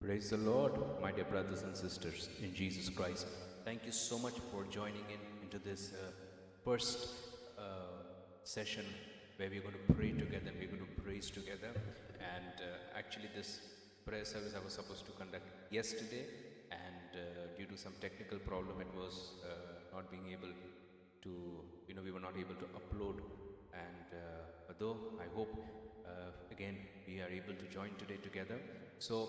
Praise the Lord, my dear brothers and sisters in Jesus Christ. Thank you so much for joining into this first session where we're going to pray together, we're going to praise together. And actually this prayer service I was supposed to conduct yesterday, and due to some technical problem it was not being able to, we were not able to upload. And though I hope again we are able to join today together. So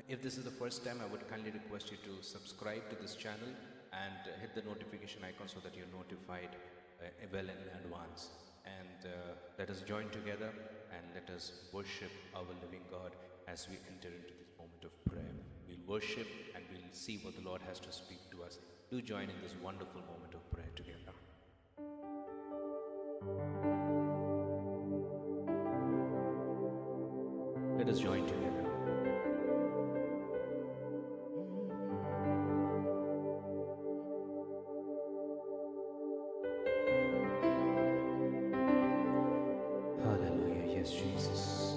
if this is the first time, I would kindly request you to subscribe to this channel and hit the notification icon so that you're notified well in advance. And let us join together and let us worship our living God as we enter into this moment of prayer. We'll worship and we'll see what the Lord has to speak to us. Do join in this wonderful moment of prayer together. Let us join together. Jesus.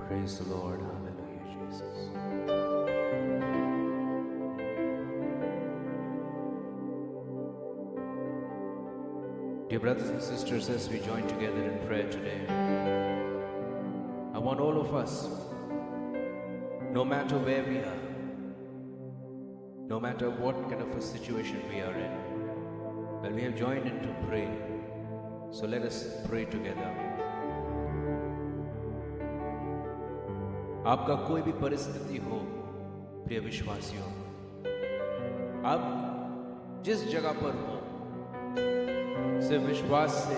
Praise the Lord. Hallelujah, Jesus. Dear brothers and sisters, as we join together in prayer today, I want all of us, no matter where we are, no matter what kind of a situation we are in, well, we have joined in to pray. So let us pray together. आपका कोई भी परिस्थिति हो, प्रिय विश्वासियों, आप जिस जगह पर हो, सिर्फ विश्वास से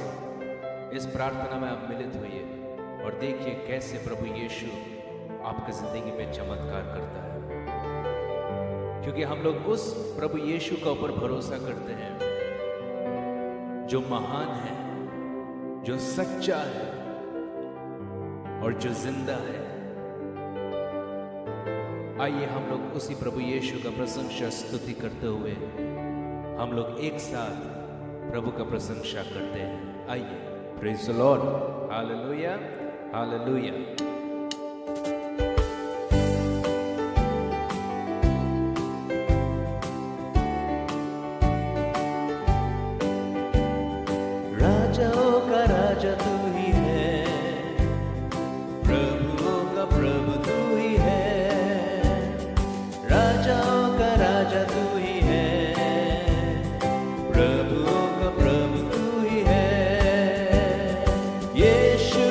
इस प्रार्थना में आप मिलित होइए और देखिए कैसे प्रभु यीशु आपकी जिंदगी में चमत्कार करता है। क्योंकि हम लोग उस प्रभु यीशु का ऊपर भरोसा करते हैं जो महान है, जो सच्चा है और जो जिंदा है। आइए हम लोग उसी प्रभु यीशु का प्रशंसा स्तुति करते हुए हम लोग एक साथ प्रभु का प्रशंसा करते हैं। आइए, praise the lord, hallelujah, hallelujah. राजाओं का राजा तू ही है, प्रभुओं का प्रभु तू ही है। राजाओं का राजा तू ही है, प्रभुओं का प्रभु तू ही है। यीशु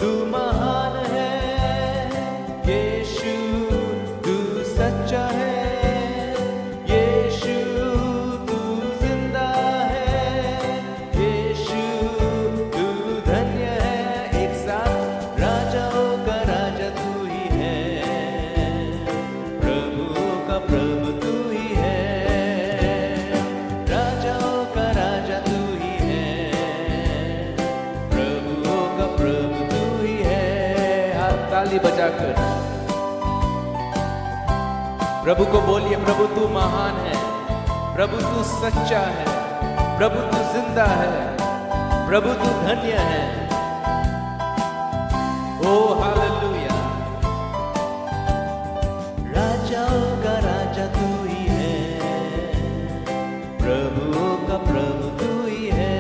तू महान है, यीशु तू सच्चा है, बजाकर प्रभु को बोलिए, प्रभु तू महान है, प्रभु तू सच्चा है, प्रभु तू जिंदा है, प्रभु तू धन्य है। ओ हालेलुया। राजाओं का राजा तू ही है, प्रभुओं का प्रभु तू ही है।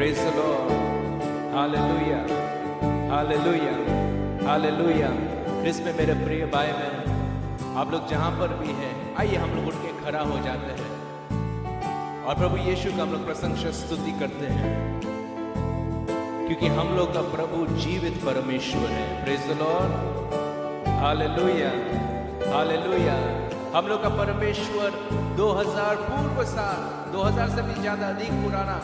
Praise the Lord. Hallelujah. Hallelujah. Hallelujah. क्रिस्त में मेरे प्रिय भाई बहन, आप लोग जहां पर भी हैं, आइए हम लोग उठ के खड़ा हो जाते हैं और प्रभु यीशु का हम लोग प्रशंसा स्तुति करते हैं, क्योंकि हम लोग का प्रभु जीवित परमेश्वर है। Praise the lord. Hallelujah. Hallelujah. हम लोग का परमेश्वर 2000 पूर्व साल, 2000 से भी ज्यादा अधिक पुराना,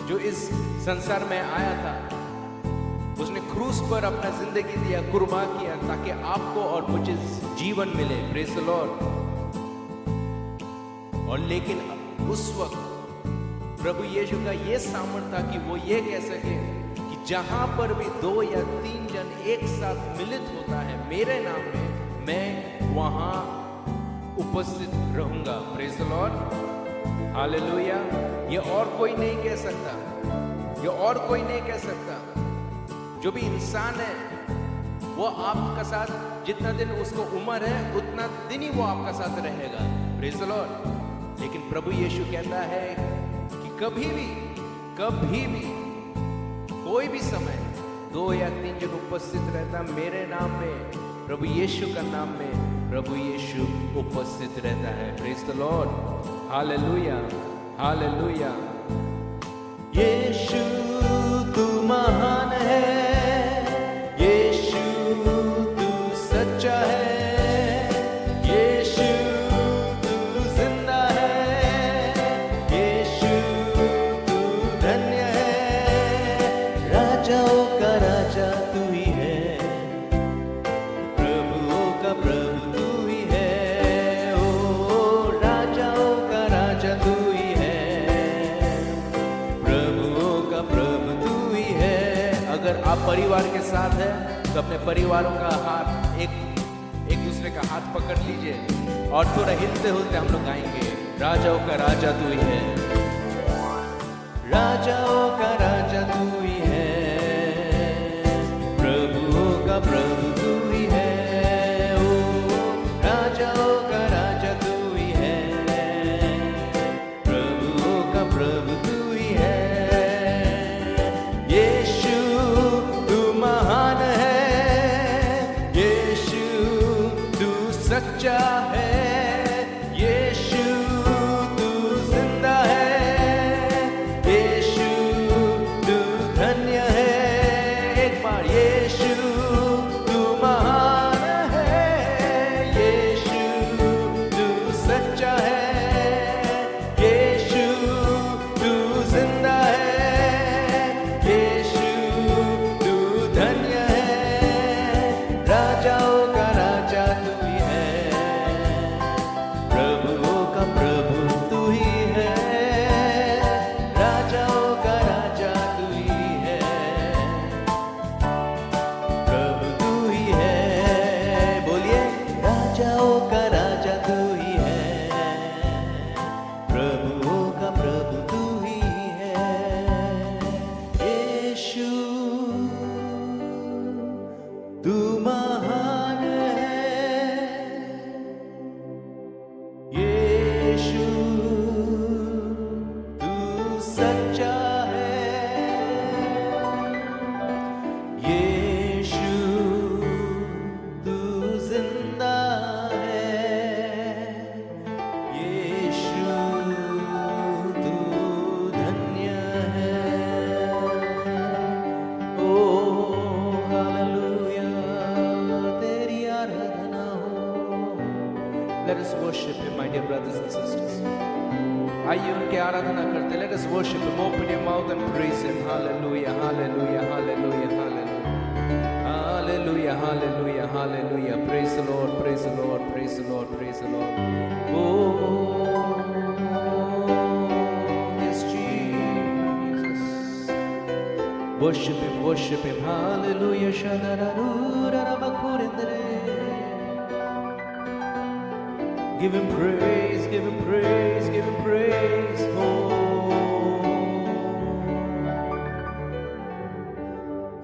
जो इस संसार में आया था, उसने क्रूस पर अपना जिंदगी दिया, कुर्बान किया, ताकि आपको और मुझे जीवन मिले। Praise the Lord. और लेकिन उस वक्त प्रभु यीशु का यह सामर्थ्य था कि वो ये कह सके कि जहां पर भी 2 या 3 जन एक साथ मिलित होता है मेरे नाम में, मैं वहां उपस्थित रहूंगा। Praise the lord. हालेलुया। ये और कोई नहीं कह सकता, ये और कोई नहीं कह सकता। जो भी इंसान है वो आपका साथ, जितना दिन उसको उम्र है उतना दिन ही वो आपका साथ रहेगा। Praise the Lord. लेकिन प्रभु यीशु कहता है कि कभी भी कोई भी समय 2 या 3 जन उपस्थित रहता मेरे नाम में, प्रभु यीशु का नाम में प्रभु यीशु उपस्थित रहता है। Praise the lord. Hallelujah. Hallelujah. Yeshu तू महान है, यीशु तू सच्चा है, यीशु तू जिंदा है, यीशु तू धन्य है, राजाओं का राजा तू ही है, प्रभुओं का प्रभु तू ही है, ओ राजाओं का राजा तू ही है, प्रभुओं का प्रभु तू ही है। अगर आप परिवार के साथ हैं तो अपने परिवारों का हाथ, एक दूसरे का हाथ पकड़ लीजिए और थोड़ा हिलते हुलते हम लोग गाएंगे, राजाओं का राजा तू ही है, राजाओं का राजा तू ही है, प्रभुओं का प्रभु तू ही है, ओ राजाओं का राजा तू ही है, प्रभुओं का प्रभु तू ही है। यीशु तू महान है, यीशु तू सच्चा है, यीशु तू जिंदा है, यीशु तू धन्य है। एक बार यीशु तू महान है, यीशु तू सच्चा है, यीशु तू जिंदा है, यीशु तू धन्य है, राजाओं का राजा तू ही है, प्रभुओं का प्रभु तू ही है, राजाओं का राजा तू ही है, प्रभु तू ही है। बोलिए, राजाओं का राजा तू ही है, प्रभुओं का प्रभु तू ही है। यीशु तू महान है, यीशु तू सच्चा है, यीशु तू जिंदा है, यीशु तू धन्य है, ओ हालेलुया, तेरी आराधना हो। Let us worship him, my dear brothers and sisters. आइए उनकी आराधना करते। Let us worship him. Open your mouth and praise him. Hallelujah, hallelujah, hallelujah, hallelujah. Hallelujah, hallelujah, hallelujah. Praise the Lord, praise the Lord, praise the Lord, praise the Lord. Oh, yes, Jesus. Worship him, worship him. Hallelujah. Shadararurarabakurendere. Give him praise, give him praise, give him praise. Oh,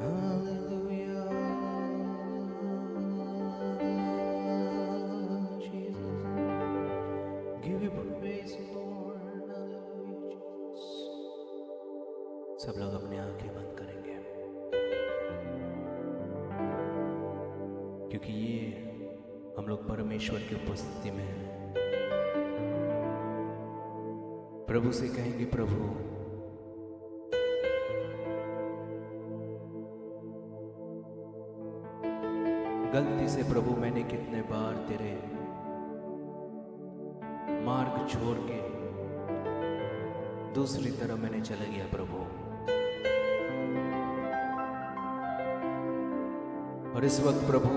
Hallelujah, Jesus. Give you praise, Lord. Hallelujah, Jesus. सब लोग अपनी आंखें बंद करेंगे, क्योंकि ये हम लोग परमेश्वर की उपस्थिति में हैं। प्रभु से कहेंगे, प्रभु गलती से प्रभु मैंने कितने बार तेरे मार्ग छोड़ के दूसरी तरफ मैंने चला गया प्रभु। और इस वक्त प्रभु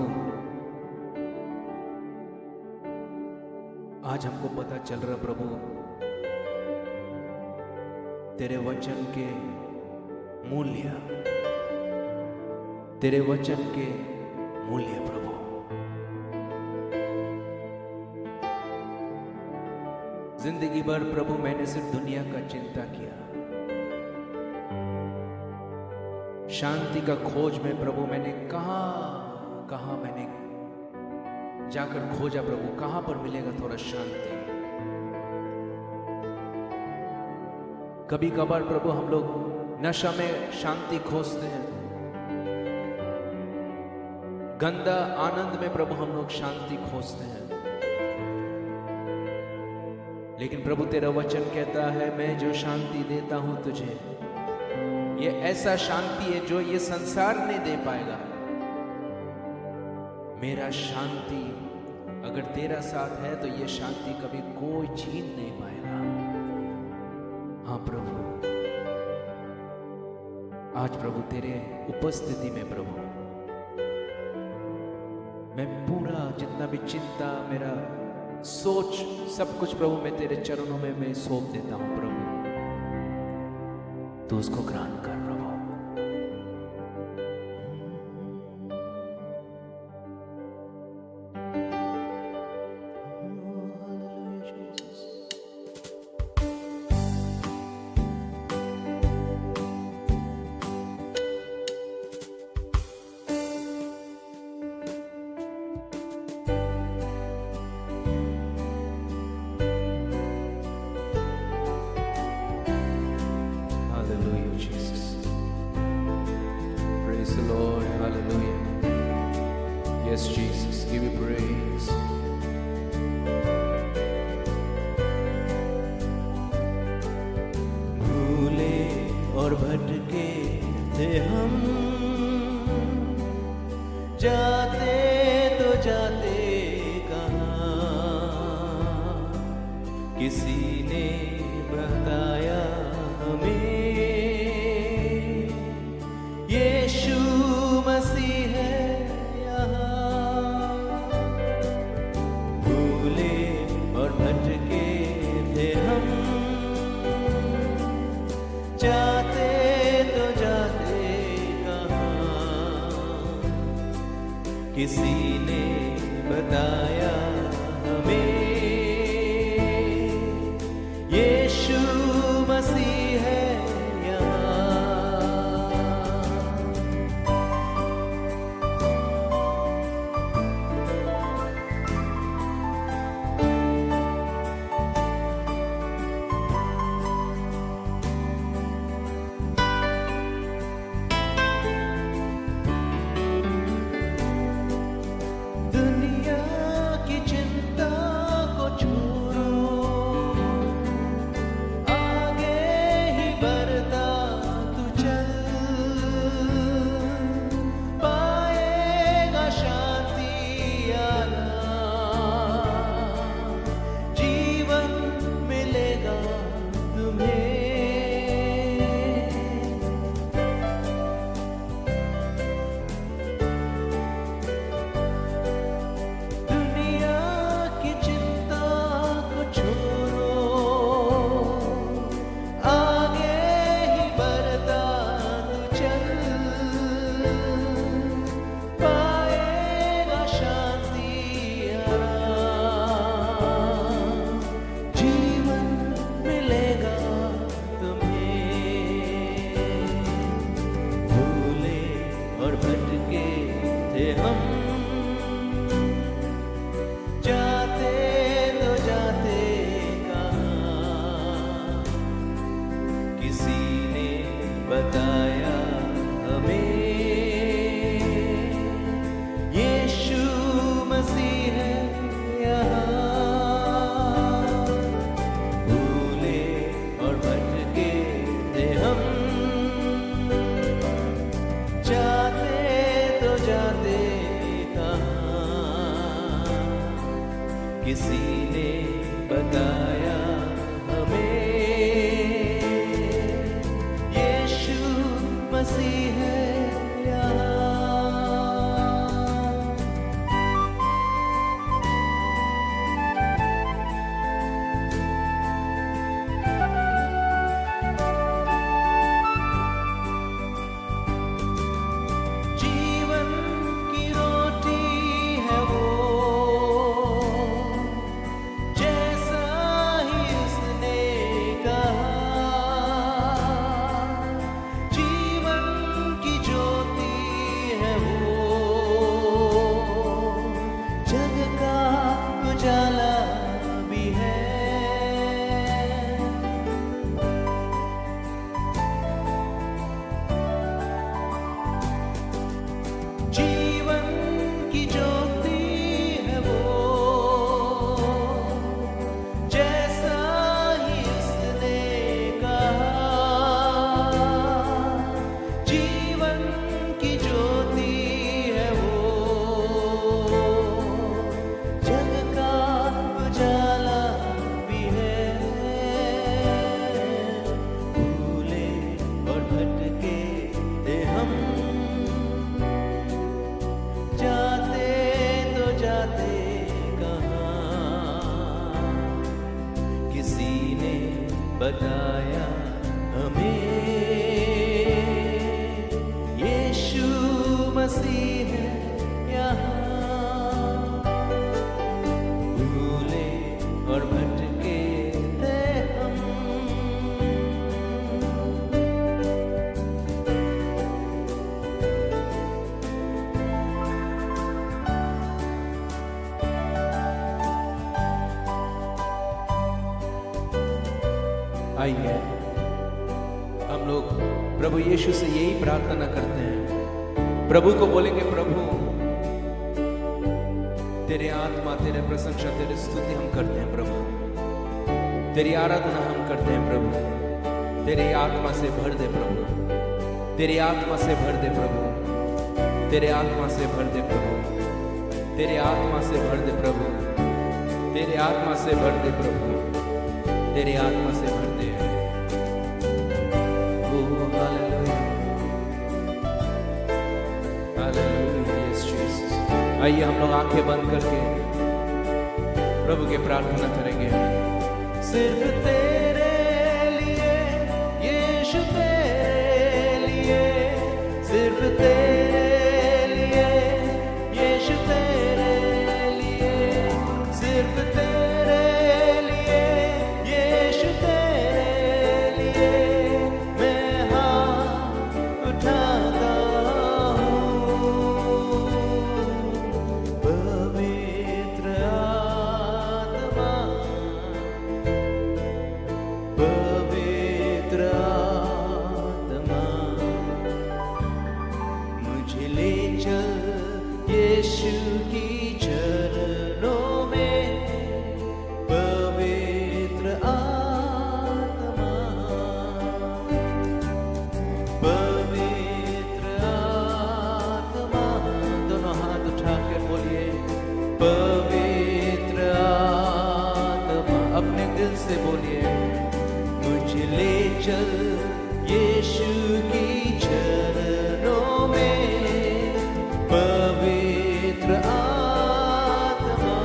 आज हमको पता चल रहा प्रभु, तेरे वचन के मूल्य, तेरे वचन के मूल्य प्रभु। जिंदगी भर प्रभु मैंने सिर्फ दुनिया का चिंता किया, शांति का खोज में प्रभु मैंने कहां मैंने जाकर खोजा प्रभु, कहां पर मिलेगा थोड़ा शांति। कभी कभार प्रभु हम लोग नशा में शांति खोजते हैं, गंदा आनंद में प्रभु हम लोग शांति खोजते हैं, लेकिन प्रभु तेरा वचन कहता है, मैं जो शांति देता हूं तुझे, ये ऐसा शांति है जो ये संसार नहीं दे पाएगा। मेरा शांति अगर तेरा साथ है तो ये शांति कभी कोई छीन नहीं पाएगा। हाँ प्रभु, आज प्रभु तेरे उपस्थिति में प्रभु मैं पूरा जितना भी चिंता, मेरा सोच, सब कुछ प्रभु मैं तेरे चरणों में मैं सौंप देता हूं प्रभु। तू उसको ग्रहण कर प्रभु। Hallelujah, Jesus. Praise the Lord. Hallelujah. Yes, Jesus. Give you praise. भूले और भटके थे हम, जाते तो जाते कहाँ, किसी ने बताया हमें, यीशु मसीह है यहाँ। भूले और भटके थे हम, जाते तो जाते कहाँ, किसी ने बताया हमें, यीशु मसीह है यहाँ। दुनिया बताया हमें यीशु मसीह है यहाँ। भूले और भटके थे हम, जाते तो जाते कहाँ, किसी ने बताया हमें यीशु मसीह है यहाँ। जीवन की रोटी है वो, जैसा ही उसने कहा। जीवन की ज्योति है वो, जग का उजाला भी है। जीवन की ज्योति है वो, जैसा ही उसने कहा। जीवन की ज्योति है वो, जग का उजाला भी है। भूले और भटके थे हम, जाते तो जाते कहाँ, किसी ने बताया हमें यीशु मसीह है यहाँ। भूले और भटके थे हम। आइए हम लोग प्रभु यीशु से यही प्रार्थना करते हैं। प्रभु को बोलेंगे, प्रभु तेरे आत्मा, तेरे प्रशंसा, तेरी स्तुति हम करते हैं प्रभु। तेरी आराधना हम करते हैं प्रभु। तेरी आत्मा से भर दे प्रभु। तेरी आत्मा से भर दे प्रभु। तेरे आत्मा से भर दे प्रभु। तेरे आत्मा से भर दे प्रभु। तेरे आत्मा से भर दे प्रभु। तेरे आत्मा से भर दे। Oh hallelujah, hallelujah, yes Jesus. आइए हम लोग आंखें बंद करके प्रभु के प्रार्थना करेंगे। सिर्फ तेरे लिए यीशु, तेरे लिए, सिर्फ तेरे लिए यीशु, तेरे लिए, सिर्फ तेरे लिए यीशु, तेरे लिए मैं हाथ उठाता हूँ। पवित्र आत्मा, पवित्र आत्मा, मुझे ले चल यीशु की चरणों में। पवित्र आत्मा, पवित्र आत्मा, दोनों हाथ उठा के बोलिए, पवित्र आत्मा, अपने दिल से बोलिए, मुझे ले चल यीशु की चरणों में। पवित्र आत्मा,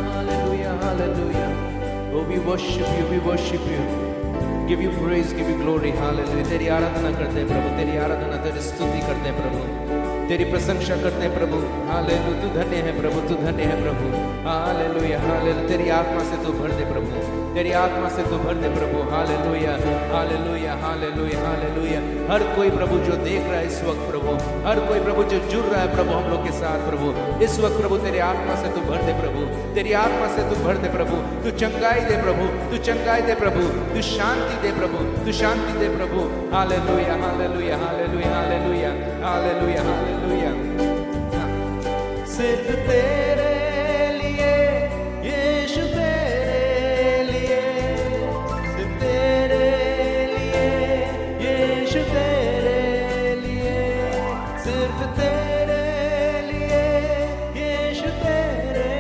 hallelujah, hallelujah. Oh, we worship you, we worship you. Give you praise, give you glory, hallelujah. तेरी आराधना करते हैं प्रभु, तेरी आराधना, तेरी स्तुति करते हैं प्रभु। तेरी प्रशंसा करते हैं प्रभु। हालेलुया, तू धन्य है प्रभु, तू धन्य है प्रभु। हालेलुया हालेलुया, तेरी आत्मा से तू भर दे प्रभु, तेरी आत्मा से तू भर दे प्रभु। Hallelujah hallelujah hallelujah hallelujah. हर कोई प्रभु जो देख रहा है इस वक्त प्रभु, हर कोई प्रभु जो जुड़ रहा है प्रभु हम लोग के साथ प्रभु, इस वक्त प्रभु तेरी आत्मा से तू भर दे प्रभु, तेरी आत्मा से तू भर दे प्रभु। तू चंगाई दे प्रभु, तू चंगाई दे प्रभु, तू शांति दे प्रभु, तू शांति दे प्रभु। Hallelujah hallelujah hallelujah hallelujah hallelujah hallelujah. सिर्फ तेरे लिए यीशु, तेरे लिए, सिर्फ तेरे लिए यीशु, तेरे लिए, सिर्फ तेरे लिए यीशु, तेरे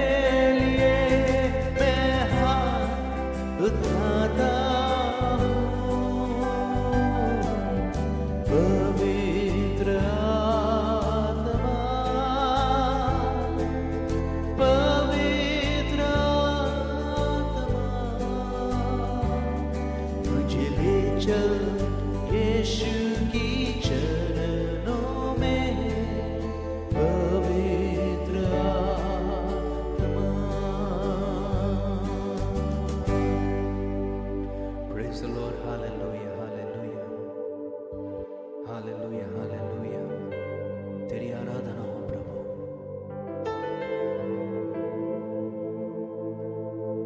लिए मैं हाथ उठाता हूँ। पवित्र आत्मा, पवित्र आत्मा, मुझे ले चल यीशु की चरणों में। पवित्र आत्मा। Praise the Lord, hallelujah, hallelujah, hallelujah, hallelujah। तेरी आराधना हो प्रभु।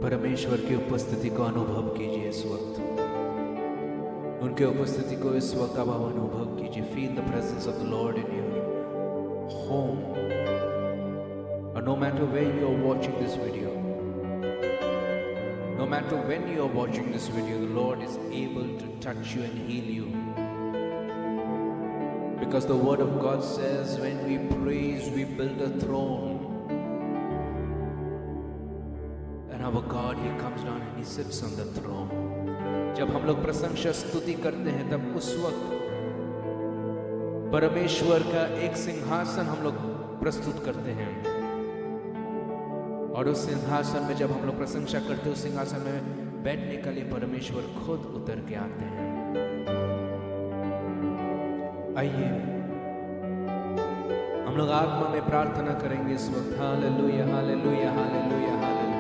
परमेश्वर की उपस्थिति को अनुभव कीजिए इस वक्त, उनके उपस्थिति को इस वक्त अब अनुभव कीजिए। Feel the presence of the lord in your home, और no matter where you are watching this video, no matter when you are watching this video, the Lord is able to touch you and heal you, because the word of God says when we praise we build a throne, and our God, he comes down and he sits on the throne। जब हम लोग प्रशंसा स्तुति करते हैं तब उस वक्त परमेश्वर का एक सिंहासन हम लोग प्रस्तुत करते हैं, और उस सिंहासन में जब हम लोग प्रशंसा करते हैं, उस सिंहासन में बैठने के लिए परमेश्वर खुद उतर के आते हैं। आइए हम लोग आत्मा में प्रार्थना करेंगे इस वक्त। Hallelujah hallelujah hallelujah hallelujah.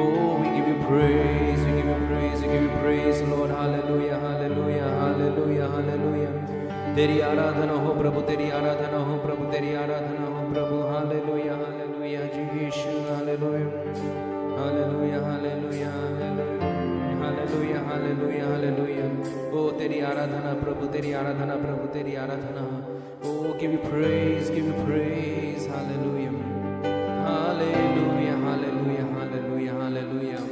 Oh, we give you praise, we give you praise, we give you praise, Lord. Hallelujah, hallelujah, hallelujah, hallelujah। तेरी आराधना हो प्रभु, तेरी आराधना हो प्रभु, तेरी आराधना हो प्रभु। हालेलुया हालेलुया जी Yeshu, hallelujah hallelujah hallelujah hallelujah hallelujah hallelujah. ओ तेरी आराधना प्रभु, तेरी आराधना प्रभु, तेरी आराधना। ओ give you praise, give you praise, hallelujah, hallelujah, hallelujah, hallelujah, hallelujah,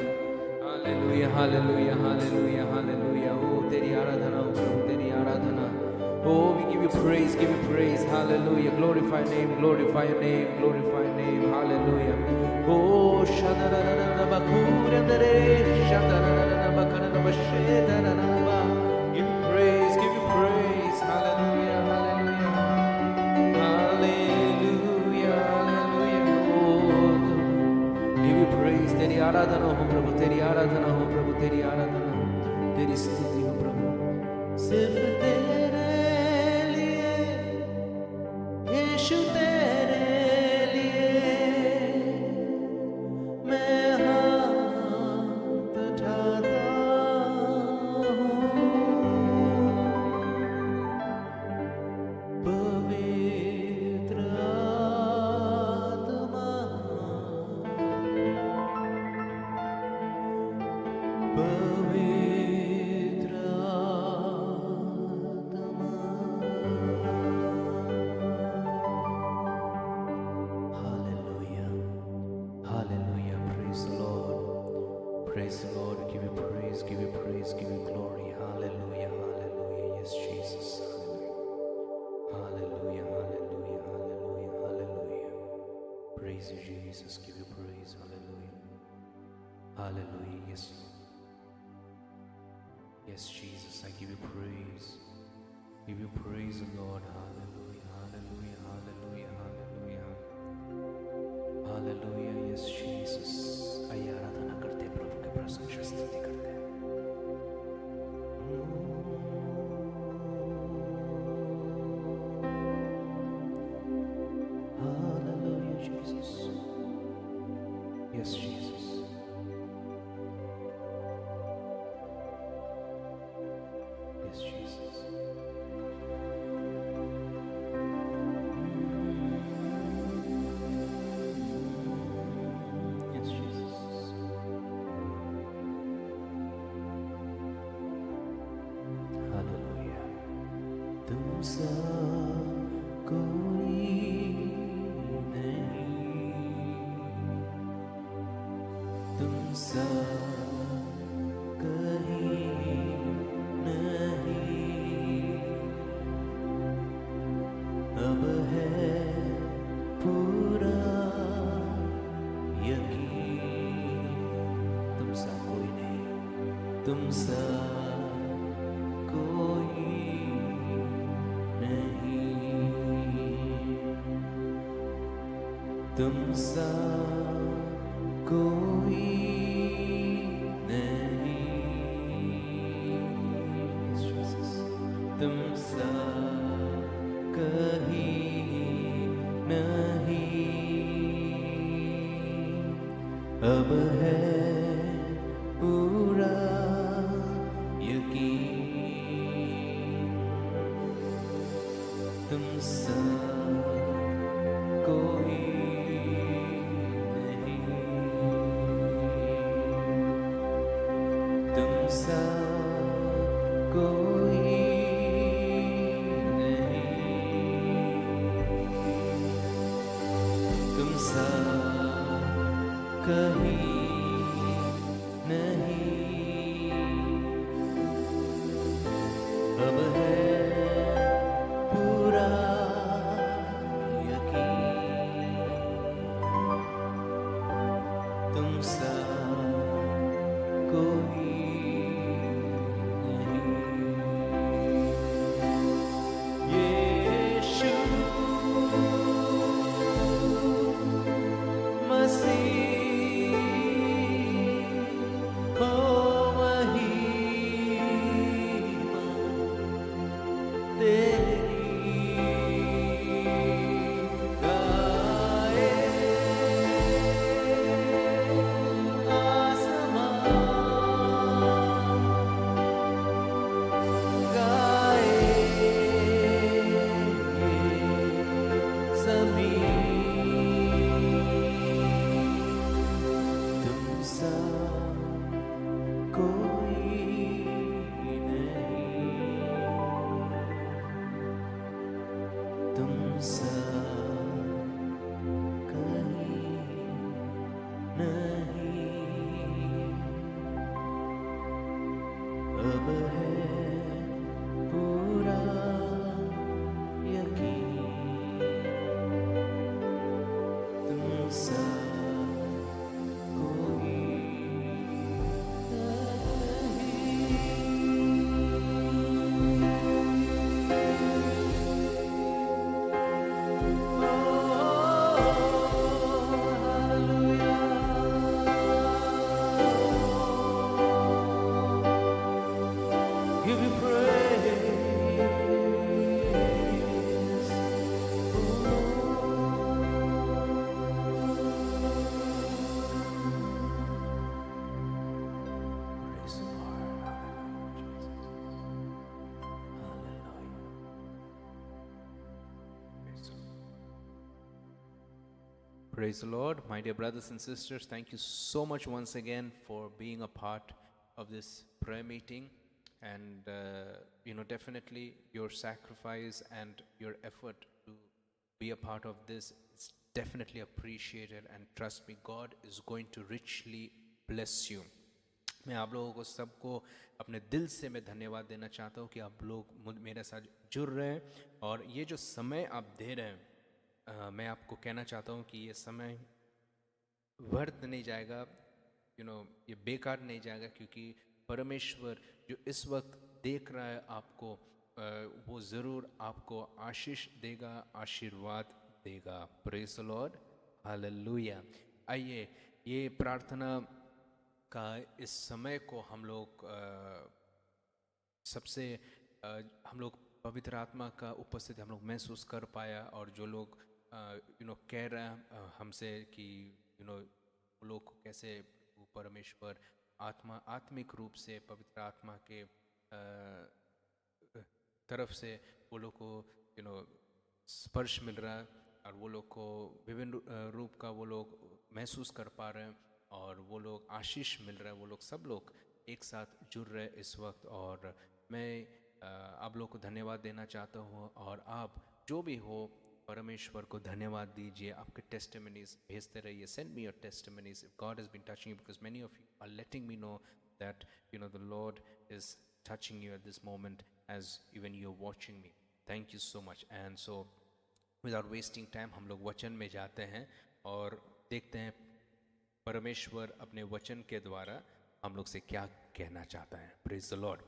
hallelujah, hallelujah, hallelujah, hallelujah। ओ तेरी आराधना हो प्रभु, तेरी आराधना। Oh, we give you praise, hallelujah, glorify your name, glorify your name, glorify your name, hallelujah। Oh, shadarana bakurandare, shadarana bakarana bashedarana ba, give you praise, hallelujah, hallelujah, hallelujah, hallelujah। Oh, give you praise, तेरी आराधना हो प्रभु, तेरी आराधना हो प्रभु, तेरी आराधना, तेरी स्तुति हो प्रभु। सिर्फ तेरे यीशु, तेरे लिए मैं हाथ उठाता हूँ। पवित्र आत्मा, पवित्र आत्मा। Hallelujah, praise the Lord, praise the Lord, give you praise, give you praise, give you glory, hallelujah, hallelujah, yes Jesus, hallelujah, hallelujah, hallelujah, hallelujah, praise you Jesus, give you praise, hallelujah, hallelujah, yes, yes Jesus, I give you praise, Lord, hallelujah, hallelujah, hallelujah, hallelujah, hallelujah, yes Jesus। आइए आराधना करते हैं प्रभु के, प्रशंसा स्तुति करते हैं। Yes, Jesus. Yes, Jesus. Hallelujah. तुमसा कोई नहीं, तुमसा कहीं नहीं, अब है पूरा यकीन। तुमसा कोई नहीं, तुमसा कोई नहीं, तुमसा कोई नहीं, तुमसा कहीं नहीं, अब है पूरा यकीन। तुमसा कोई नहीं, तुमसा कोई नहीं, तुमसा कहीं नहीं, अब है पूरा यकीन। तुमसा कोई नहीं, यीशु मसीह, हो महिमा तेरी गाए आसमां, गाए ज़मीन। तुमसा कोई नहीं, तुमसा कहीं नहीं, अब है पूरा यकीन। तुमसा कोई give you praise, Praise the Lord. Hallelujah, Jesus. Hallelujah. Praise the Lord. My dear brothers and sisters, thank you so much once again for being a part of this prayer meeting. And, definitely your sacrifice and your effort to be a part of this is definitely appreciated. And trust me, God is going to richly bless you. मैं आप लोगों को सबको अपने दिल से मैं धन्यवाद देना चाहता हूँ कि आप लोग मेरे साथ जुड़ रहे हैं और ये जो समय आप दे रहे हैं, मैं आपको कहना चाहता हूँ कि ये समय व्यर्थ नहीं जाएगा, ये बेकार नहीं जाएगा, क्योंकि परमेश्वर जो इस वक्त देख रहा है आपको, वो ज़रूर आपको आशीष देगा, आशीर्वाद देगा। Praise the lord, hallelujah. आइए ये प्रार्थना का इस समय को हम लोग हम लोग पवित्र आत्मा का उपस्थिति हम लोग महसूस कर पाया, और जो लोग कह रहे हैं हमसे कि लोग को कैसे परमेश्वर आत्मिक रूप से पवित्र आत्मा के तरफ से वो लोग को स्पर्श मिल रहा है और वो लोग को विभिन्न रूप का वो लोग महसूस कर पा रहे हैं और वो लोग आशीष मिल रहा है, वो लोग सब लोग एक साथ जुड़ रहे इस वक्त। और मैं आप लोग को धन्यवाद देना चाहता हूँ और आप जो भी हो परमेश्वर को धन्यवाद दीजिए। आपके टेस्टिमनीज भेजते रहिए, send me your testimonies if God has been touching you, because many of you are letting me know that the Lord is touching you at this moment as even you're watching me. Thank you so much. And so without wasting time हम लोग वचन में जाते हैं और देखते हैं परमेश्वर अपने वचन के द्वारा हम लोग से क्या कहना चाहता है। Praise the Lord.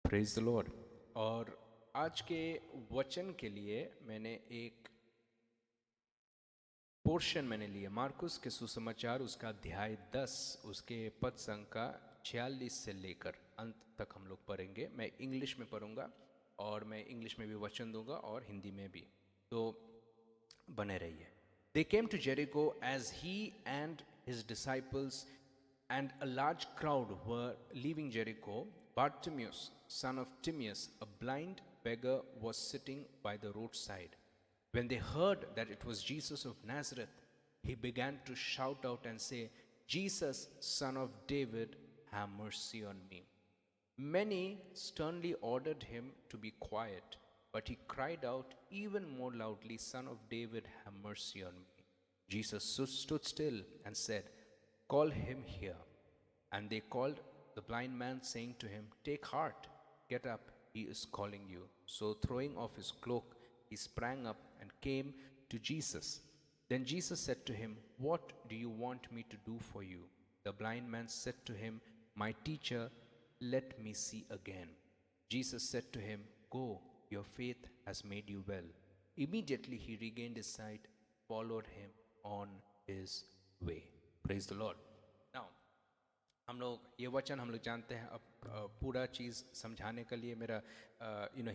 Praise the Lord. और आज के वचन के लिए मैंने एक पोर्शन मैंने लिया मार्कुस के सुसमाचार उसका अध्याय 10 उसके पद संख्या 46 से लेकर अंत तक हम लोग पढ़ेंगे। मैं इंग्लिश में पढ़ूंगा और मैं इंग्लिश में भी वचन दूंगा और हिंदी में भी, तो बने रहिए। They came to Jericho as he and his disciples and a large crowd were leaving Jericho. Bartimaeus, son of Timaeus, a blind beggar, was sitting by the roadside. When they heard that it was Jesus of Nazareth, he began to shout out and say, Jesus, son of David, have mercy on me. Many sternly ordered him to be quiet, but he cried out even more loudly, Son of David, have mercy on me. Jesus stood still and said, Call him here. And they called the blind man, saying to him, Take heart, get up, he is calling you. So throwing off his cloak, he sprang up and came to Jesus. Then Jesus said to him, What do you want me to do for you? The blind man said to him, My teacher, let me see again. Jesus said to him, Go, your faith has made you well. Immediately he regained his sight, followed him on his way. Praise the Lord. Now, हम लोग ये वचन हम लोग जानते हैं। अब पूरा चीज़ समझाने के लिए मेरा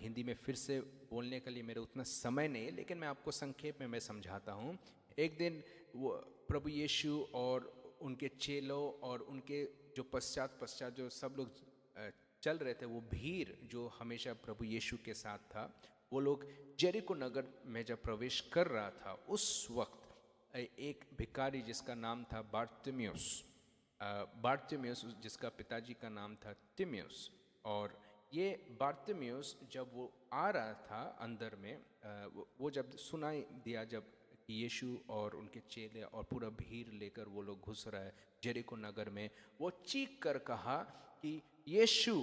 हिंदी में फिर से बोलने के लिए मेरा उतना समय नहीं है, लेकिन मैं आपको संक्षेप में मैं समझाता हूँ। एक दिन वो प्रभु यीशु और उनके चेलों और उनके जो पश्चात जो सब लोग चल रहे थे, वो भीड़ जो हमेशा प्रभु यीशु के साथ था, वो लोग जेरिको नगर में जब प्रवेश कर रहा था, उस वक्त एक भिखारी जिसका नाम था बार्तिमेउस, जिसका पिताजी का नाम था तिमेउस, और ये बार्तिमेउस जब वो आ रहा था अंदर में, वो जब सुनाई दिया जब यीशु और उनके चेले और पूरा भीड़ लेकर वो लोग घुस रहा है जेरिको नगर में, वो चीख कर कहा कि यीशु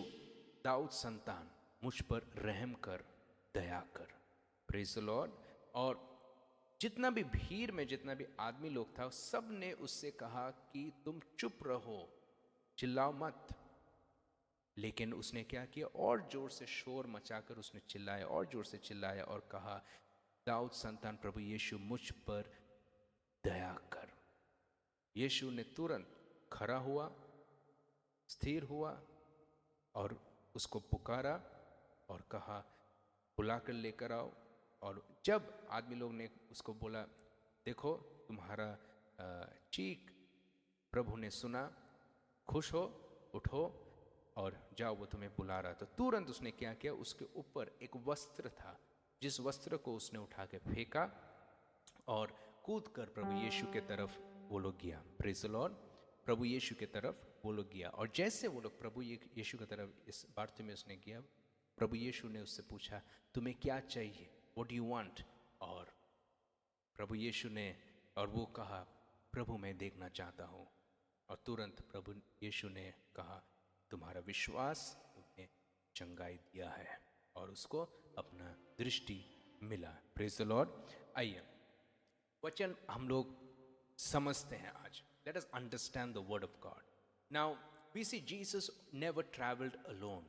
दाऊद संतान, मुझ पर रहम कर, दया कर। Praise the Lord. और जितना भी भीड़ में जितना भी आदमी लोग था, सब ने उससे कहा कि तुम चुप रहो, चिल्लाओ मत। लेकिन उसने क्या किया, और जोर से शोर मचाकर उसने चिल्लाया, और जोर से चिल्लाया और कहा, दाऊद संतान प्रभु यीशु, मुझ पर दया कर। यीशु ने तुरंत खड़ा हुआ, स्थिर हुआ और उसको पुकारा और कहा, बुलाकर लेकर आओ। और जब आदमी लोग ने उसको बोला, देखो तुम्हारा चीख प्रभु ने सुना, खुश हो, उठो और जाओ, वो तुम्हें बुला रहा। तो तुरंत उसने क्या किया, उसके ऊपर एक वस्त्र था, जिस वस्त्र को उसने उठा के फेंका और कूद कर प्रभु यीशु के तरफ वो लोग गया। Praise the lord. प्रभु यीशु के तरफ वो लोग गया, और जैसे वो लोग प्रभु यीशु की तरफ इस बार्तिमेउस ने गया, प्रभु यीशु ने उससे पूछा, तुम्हें क्या चाहिए, व्हाट डू यू वांट? और प्रभु यीशु ने, और वो कहा, प्रभु मैं देखना चाहता हूँ। और तुरंत प्रभु यीशु ने कहा, तुम्हारा विश्वास तुम्हें चंगाई दिया है, और उसको अपना दृष्टि मिला। Praise the Lord. आइए वचन हम लोग समझते हैं आज। Let us understand the word of God. Now, we see Jesus never traveled alone.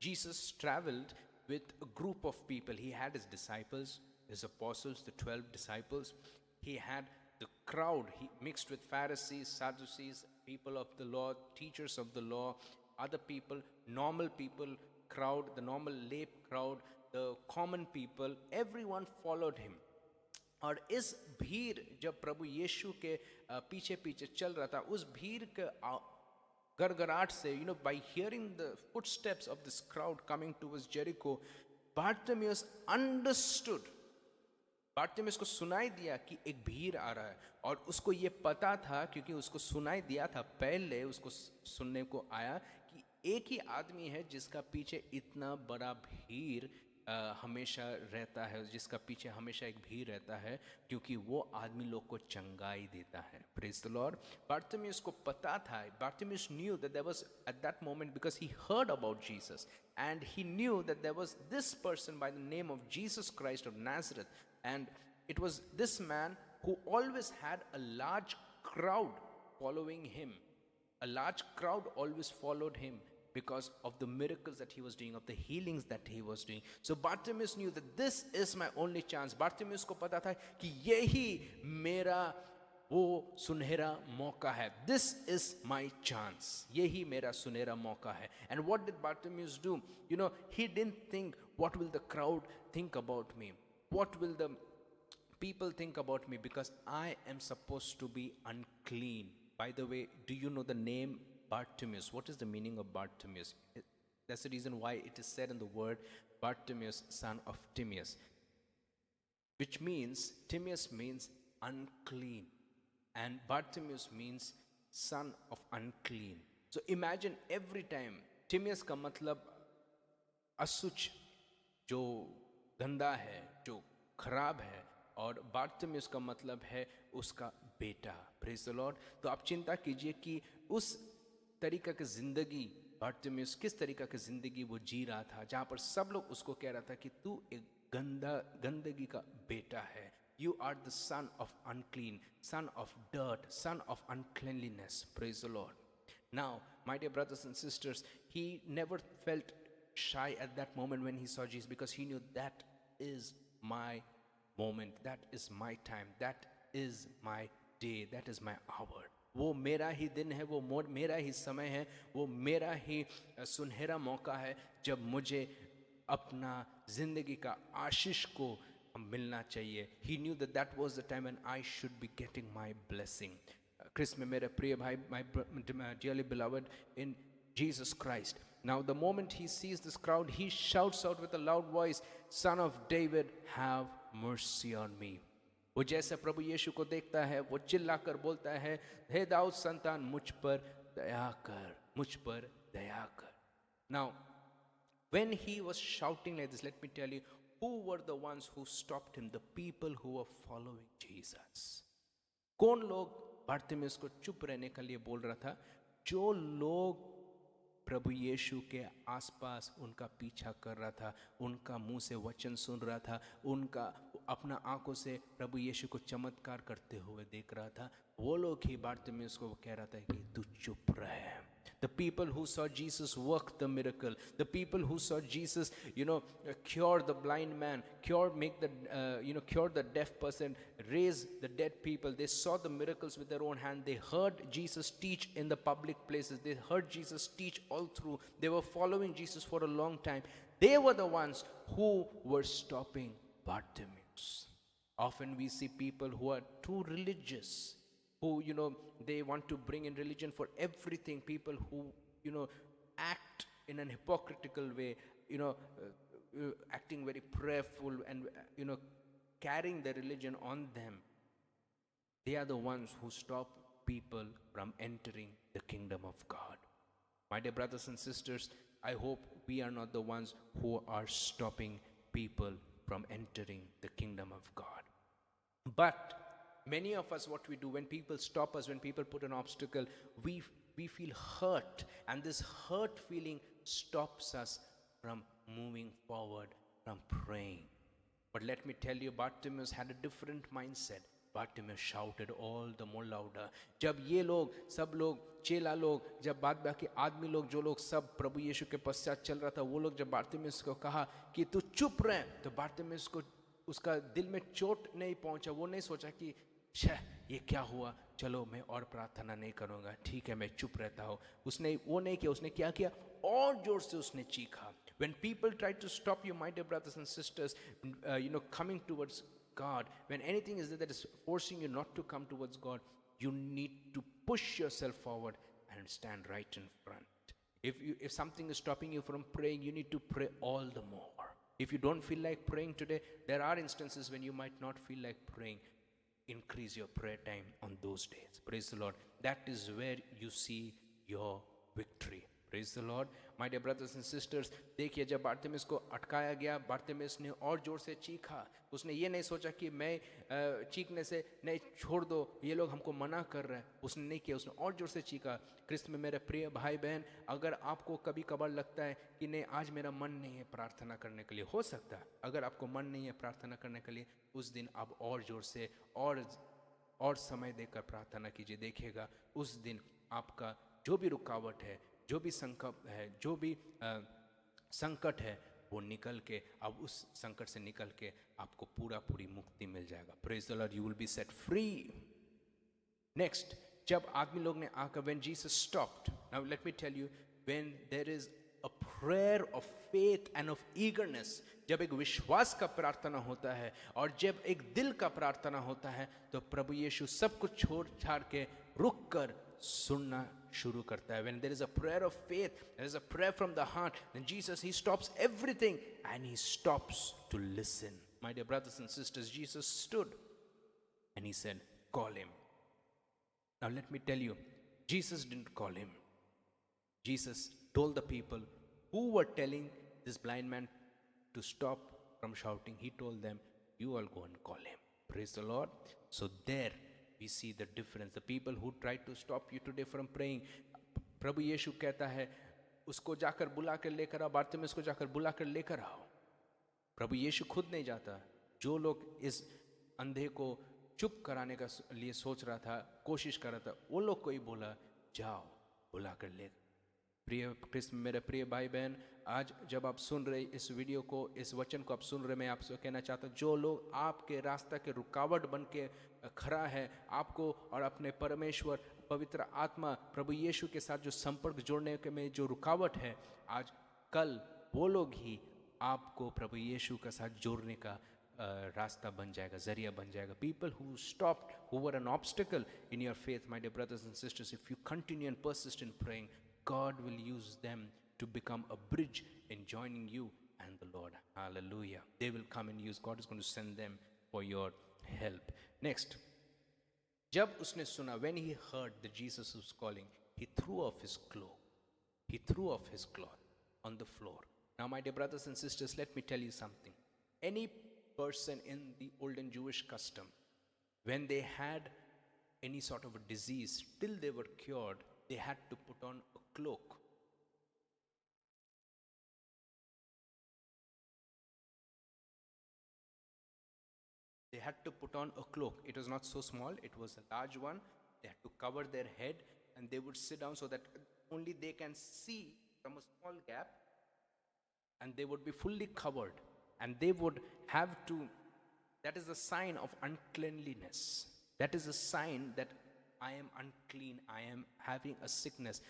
Jesus traveled with a group of people. He had his disciples, his apostles, the 12 disciples. He had the crowd. He mixed with Pharisees, Sadducees, people of the law, teachers of the law, other people, normal people, crowd, the normal lay crowd, the common people. Everyone followed him. और इस भीड़ जब प्रभु यीशु के पीछे पीछे चल रहा था, उस भीड़ गड़गड़ाहट से, by hearing the footsteps of this crowd coming towards Jericho, Bartimaeus understood. बारतिमेउस को सुनाई दिया कि एक भीड़ आ रहा है, और उसको ये पता था, क्योंकि उसको सुनाई दिया था पहले, उसको सुनने को आया कि एक ही आदमी है जिसका पीछे इतना बड़ा भीड़ हमेशा रहता है, जिसका पीछे हमेशा एक भीड़ रहता है, क्योंकि वो आदमी लोग को चंगाई देता है. Praise the Lord. बारतिमेउस को पता था, बारतिमेउस knew that there was at that moment, because he heard about Jesus, and he knew that there was this person by the name of Jesus Christ of Nazareth, and it was this man who always had a large crowd following him. A large crowd always followed him because of the miracles that he was doing, of the healings that he was doing. So Bartimaeus knew that this is my only chance. Bartimaeus को पता था कि यही मेरा वो सुनहरा मौका है. This is my chance. यही मेरा सुनहरा मौका है. And what did Bartimaeus do? He didn't think, what will the crowd think about me? What will the people think about me? Because I am supposed to be unclean. By the way, do you know the name Bartimaeus? What is the meaning of Bartimaeus? That's the reason why it is said in the word Bartimaeus, son of Timaeus, which means, Timaeus means unclean, and Bartimaeus means son of unclean. So imagine every time, Timaeus का मतलब असुच, जो गंदा है, जो खराब है, और बार्तिमेउस का मतलब है उसका बेटा. Praise the Lord. तो आप चिंता कीजिए कि उस तरीका की जिंदगी, बार्तिमेउस किस तरीका की जिंदगी वो जी रहा था, जहां पर सब लोग उसको कह रहा था कि तू एक गंदगी का बेटा है. You are the son of unclean, son of dirt, son of uncleanliness. Praise the Lord. Now, my dear brothers and sisters, he never felt shy at that moment when he saw Jesus, because he knew that is my moment, that is my time, that is my day, that is my hour. वो मेरा ही दिन है, वो मेरा ही समय है, वो मेरा ही सुनहरा मौका है, जब मुझे अपना जिंदगी का आशीष को मिलना चाहिए. He knew that that was the time when I should be getting my blessing. Chris में मेरे प्रिय भाई, my dearly beloved in Jesus Christ. Now the moment he sees this crowd, he shouts out with a loud voice, Son of David, have mercy on me. वो जैसे प्रभु यीशु को देखता है, वो चिल्लाकर बोलता है, हे दाऊद संतान, मुझ पर दया कर, मुझ पर दया कर. Now, when he was shouting like this, let me tell you, who were the ones who stopped him? The people who were following Jesus. कौन लोग बार्तिमेउस को चुप रहने के लिए बोल रहा था? जो लोग प्रभु यीशु के आसपास उनका पीछा कर रहा था, उनका मुंह से वचन सुन रहा था, उनका अपना आंखों से प्रभु यीशु को चमत्कार करते हुए देख रहा था, वो लोग ही बार्तिमेउस को कह रहा था कि तू चुप रहे. The people who saw Jesus work the miracle, the people who saw Jesus, cure the blind man, cure the deaf person, raise the dead people. They saw the miracles with their own hand. They heard Jesus teach in the public places. They heard Jesus teach all through. They were following Jesus for a long time. They were the ones who were stopping Bartimaeus. Often we see people who are too religious, who, they want to bring in religion for everything. People who, act in an hypocritical way, acting very prayerful and, carrying the religion on them. They are the ones who stop people from entering the kingdom of God. My dear brothers and sisters, I hope we are not the ones who are stopping people from entering the kingdom of God. But many of us, what we do when people stop us, when people put an obstacle, we feel hurt, and this hurt feeling stops us from moving forward, from praying. But let me tell you, Bartimaeus had a different mindset. Bartimaeus shouted all the more louder. जब ये लोग, सब लोग, चेला लोग, जब बाकी आदमी लोग, जो लोग सब प्रभु यीशु के पश्चात चल रहा था, वो लोग जब बार्तिमेउस को कहा कि तू चुप रहे, तो बार्तिमेउस को उसका दिल में चोट नहीं पहुंचा. वो नहीं सोचा कि ये क्या हुआ, चलो मैं और प्रार्थना नहीं करूंगा, ठीक है मैं चुप रहता हूँ. उसने वो नहीं किया. उसने क्या किया? और जोर से उसने चीखा. When people try to stop you, my dear brothers and sisters, coming towards God, when anything is there that is forcing you not to come towards God, you need to push yourself forward and and stand right in front. If something is stopping you from praying, you need to pray all the more. If you don't feel like praying today, there are instances when you might not feel like praying. Increase your prayer time on those days. Praise the Lord. That is where you see your victory. Praise the Lord. My dear brothers and sisters, देखिए जब बारतिमेउस को अटकाया गया, बारतिमेउस ने और जोर से चीखा. उसने ये नहीं सोचा कि मैं चीखने से नहीं, छोड़ दो, ये लोग हमको मना कर रहे हैं. उसने नहीं किया, उसने और जोर से चीखा. क्रिस्त में मेरे प्रिय भाई बहन, अगर आपको कभी कभार लगता है कि नहीं आज मेरा मन नहीं है प्रार्थना करने के लिए, हो सकता है अगर आपको मन नहीं है प्रार्थना करने के लिए, उस दिन आप और जोर से और समय देकर प्रार्थना कीजिए. देखिएगा उस दिन आपका जो भी रुकावट है, जो भी संकट है, जो भी संकट है, वो निकल के, अब उस संकट से निकल के आपको पूरी मुक्ति मिल जाएगा. Praise the Lord, you will be set free. Next, जब आदमी लोग ने आकर, when Jesus stopped, now let me tell you, when there is a prayer of faith and of eagerness, जब एक विश्वास का प्रार्थना होता है और जब एक दिल का प्रार्थना होता है, तो प्रभु यीशु सब कुछ छोड़ छाड़ के रुक कर सुनना शुरू करता है. When there is a prayer of faith, there is a prayer from the heart, then Jesus, he stops everything and he stops to listen. My dear brothers and sisters, Jesus stood and he said, call him. Now let me tell you, Jesus didn't call him. Jesus told the people who were telling this blind man to stop from shouting, he told them, you all go and call him. Praise the Lord. So there we see the difference. The people who try to stop you today from praying, प्रभु यीशु कहता है उसको जाकर बुला कर लेकर आओ, बारतिमेउस को जाकर बुला कर लेकर आओ. प्रभु यीशु खुद नहीं जाता. जो लोग इस अंधे को चुप कराने का लिए सोच रहा था, कोशिश कर रहा था, वो लोग को ही बोला जाओ बुला कर ले. प्रिय क्रिस्त मेरे प्रिय भाई बहन, आज जब आप सुन रहे इस वीडियो को, इस वचन को आप सुन रहे, मैं आपसे कहना चाहता हूँ, जो लोग आपके रास्ता के रुकावट बन के खड़ा है, आपको और अपने परमेश्वर पवित्र आत्मा प्रभु यीशु के साथ जो संपर्क जोड़ने के में जो रुकावट है, आज कल वो लोग ही आपको प्रभु यीशु के साथ जोड़ने का रास्ता बन जाएगा, जरिया बन जाएगा. People who stopped, who were an obstacle in your faith, my dear brothers and sisters, if you continue and persist in praying, God will use them to become a bridge in joining you and the Lord. Hallelujah. They will come and use. God is going to send them for your help. Next, जब उसने सुना, when he heard that Jesus was calling, he threw off his cloak. He threw off his cloth on the floor. Now, my dear brothers and sisters, let me tell you something. Any person in the olden Jewish custom, when they had any sort of a disease, till they were cured, they had to put on a cloak. They had to put on a cloak. It was not so small, it was a large one. They had to cover their head and they would sit down so that only they can see from a small gap, and they would be fully covered, and they would have to, that is a sign of uncleanliness. That is a sign that I am unclean, I am having a sickness.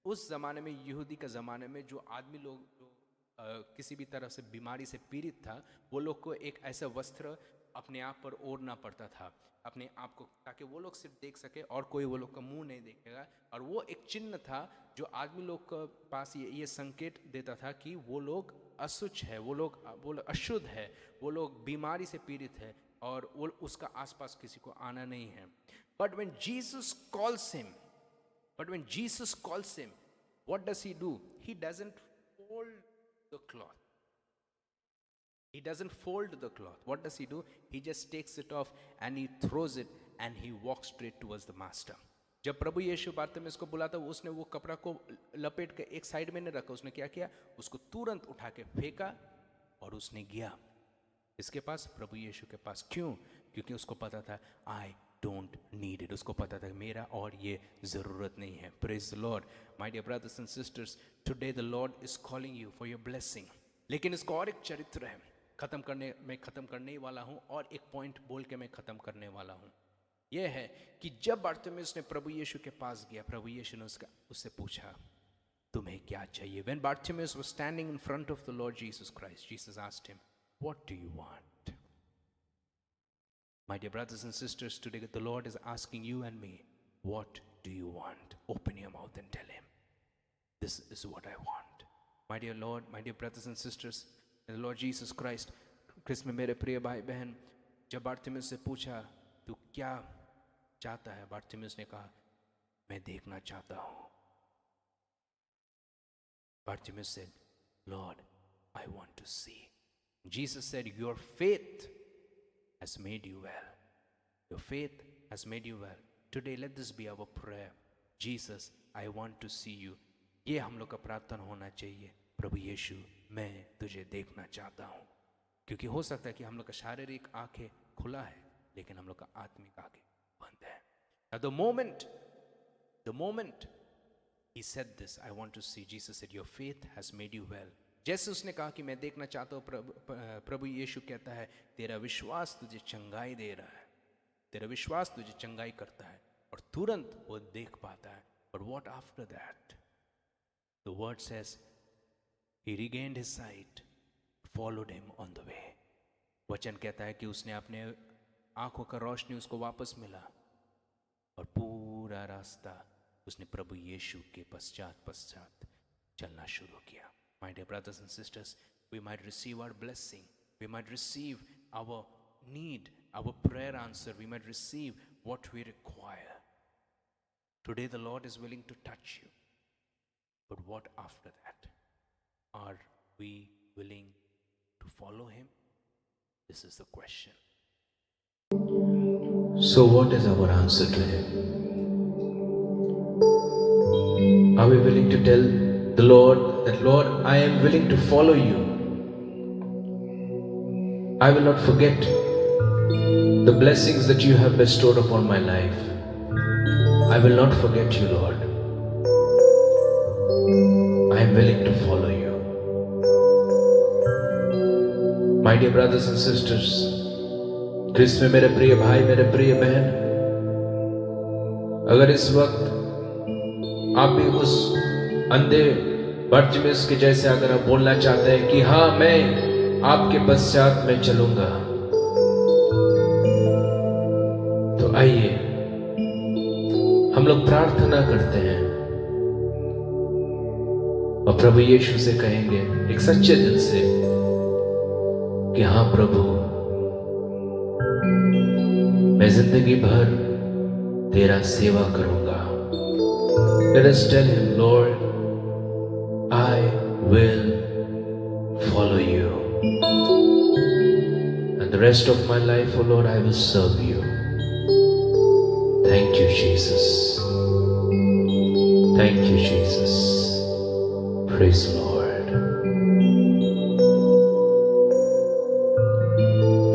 उस ज़माने में, यहूदी का ज़माने में, जो आदमी लोग जो किसी भी तरह से बीमारी से पीड़ित था, वो लोग को एक ऐसा वस्त्र अपने आप पर ओढ़ना पड़ता था, अपने आप को, ताकि वो लोग सिर्फ देख सके और कोई वो लोग का मुंह नहीं देखेगा. और वो एक चिन्ह था जो आदमी लोग के पास ये संकेत देता था कि वो लोग अशुद्ध है, वो लोग अशुद्ध है, वो लोग बीमारी से पीड़ित है और वो उसका आसपास किसी को आना नहीं है. But when Jesus calls him, what does he do? He doesn't fold the cloth. He doesn't fold the cloth. What does he do? He just takes it off and he throws it and he walks straight towards the master. जब प्रभु यीशु बारतिमेउस को बुलाता, उसने वो कपड़ा को लपेट के एक साइड में नहीं रखा. उसने क्या किया? उसको तुरंत उठा के फेंका और उसने गया इसके पास, प्रभु यीशु के पास. क्यों? क्योंकि उसको पता था I don't need it. उसको पता था मेरा और ये ज़रूरत नहीं है. Praise the Lord. My dear brothers and sisters, today the Lord is calling you for your blessing. लेकिन इसको और एक चरित्र है. ख़त्म करने ही वाला हूँ और एक पॉइंट बोल के मैं ख़त्म करने वाला हूँ. यह है कि जब बारतिमेउस ने प्रभु यीशु के पास गया, प्रभु यीशु ने उससे पूछा तुम्हें क्या चाहिए. When Bartimaeus was standing in front of the Lord Jesus Christ, Jesus asked him, what do you want? My dear brothers and sisters, today the Lord is asking you and me, what do you want? Open your mouth and tell him, this is what I want. My dear Lord, my dear brothers and sisters, in the Lord Jesus Christ, क्रिस्त में मेरे प्रिय भाई बहन, जब बारतिमेउस से पूछा तू क्या चाहता है, बारतिमेउस ने कहा मैं देखना चाहता हूँ. Bartimaeus said, Lord, I want to see. Jesus said, your faith has made you well. Your faith has made you well. Today, let this be our prayer. Jesus, I want to see you. ये हम लोग का प्रार्थना होना चाहिए. प्रभु यीशु, मैं तुझे देखना चाहता हूँ. क्योंकि हो सकता है कि हम लोग का शारीरिक आंखें खुला है, लेकिन हम लोग का आत्मिक आंखें बंद है. At the moment he said this, I want to see, Jesus said, your faith has made you well. जैसे उसने कहा कि मैं देखना चाहता हूँ, प्रभु यीशु कहता है, तेरा विश्वास तुझे चंगाई दे रहा है. तेरा विश्वास तुझे चंगाई करता है और तुरंत वो देख पाता है. But what after that? The word says, he regained his sight, followed him on the way. वचन कहता है कि उसने अपने आंखों का रोशनी उसको वापस मिला और पूरा रास्ता उसने प्रभु यीशु के पश्चात चलना शुरू किया. My dear brothers and sisters, we might receive our blessing, we might receive our need, our prayer answer, we might receive what we require. Today the Lord is willing to touch you. But what after that? Are we willing to follow him? This is the question. So what is our answer to him? Are we willing to tell the Lord that, Lord, I am willing to follow you. I will not forget the blessings that you have bestowed upon my life. I will not forget you, Lord. I am willing to follow you. My dear brothers and sisters, क्रिस्त में मेरे प्रिय भाई, मेरे प्रिय बहन, अगर इस वक्त आप भी उस अंधे बारतिमेउस के जैसे अगर आप बोलना चाहते हैं कि हाँ, मैं आपके पश्चात में चलूंगा, तो आइए हम लोग प्रार्थना करते हैं और प्रभु यीशु से कहेंगे एक सच्चे दिल से कि हाँ प्रभु, मैं जिंदगी भर तेरा सेवा करूंगा. Let us tell him, Lord, I will follow you. And the rest of my life, oh Lord, I will serve you. Thank you, Jesus. Thank you, Jesus. Praise the Lord.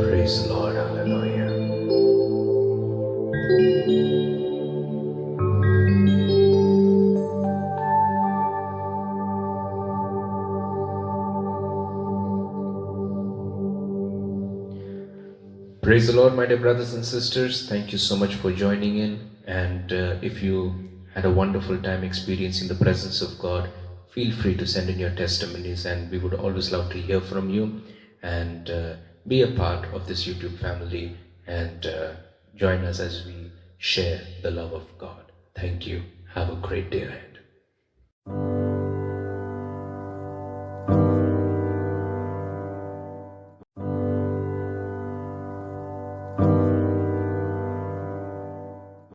Praise the Lord. Hallelujah. Praise the Lord, my dear brothers and sisters. Thank you so much for joining in. And if you had a wonderful time experiencing the presence of God, feel free to send in your testimonies, and we would always love to hear from you. And be a part of this YouTube family and join us as we share the love of God. Thank you. Have a great day ahead.